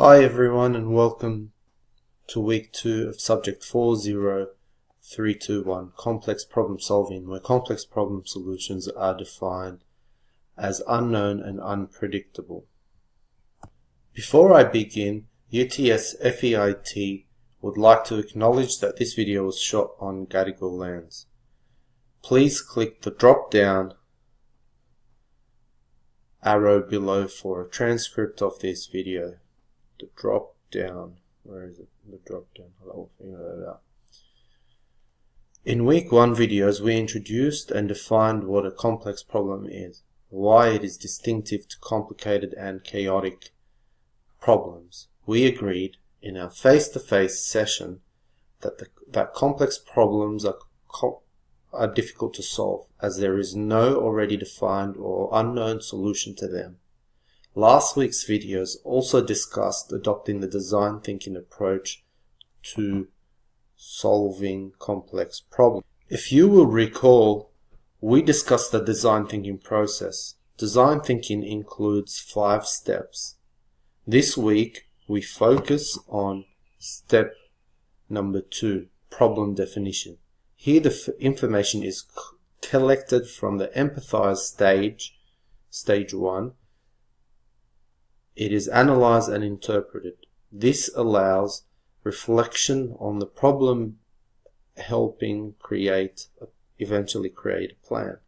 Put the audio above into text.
Hi everyone and welcome to week 2 of subject 40321, complex problem solving, where complex problem solutions are defined as unknown and unpredictable. Before I begin, UTS FEIT would like to acknowledge that this video was shot on Gadigal lands. Please click the drop down arrow below for a transcript of this video. The drop down, where is it? The drop down, I'll figure that out. In week 1 videos, we introduced and defined what a complex problem is, why it is distinctive to complicated and chaotic problems. We agreed in our face-to-face session that complex problems are difficult to solve, as there is no already defined or unknown solution to them. Last week's videos also discussed adopting the design thinking approach to solving complex problems. If you will recall, we discussed the design thinking process. Design thinking includes 5 steps. This week, we focus on step number 2, problem definition. Here the information is collected from the empathize stage 1. It is analyzed and interpreted. This allows reflection on the problem, helping eventually create a plan.